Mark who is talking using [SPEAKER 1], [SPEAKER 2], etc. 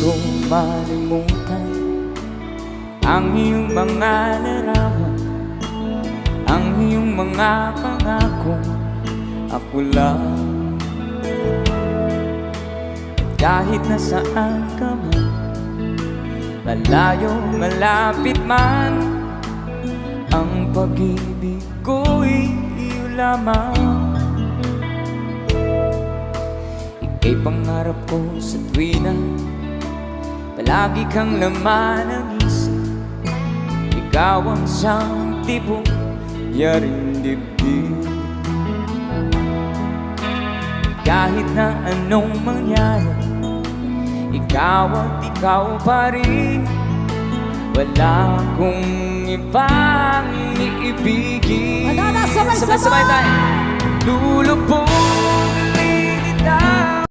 [SPEAKER 1] ko malimutan ang iyong mga larawan, ang iyong mga pangakong ako lang. Kahit nasaan ka man, malayo, malapit man, ang pag-ibig ko'y iyo lamang. Ika'y pangarap ko sa tuwina, palagi kang laman ng isip. Ikaw ang siyang tibok, yaring dibdib. Kahit na anong mangyari, ikaw at ikaw pa rin. Wala akong ibang iibigin.
[SPEAKER 2] Sabay-sabay
[SPEAKER 1] tayo. Lulubogin kita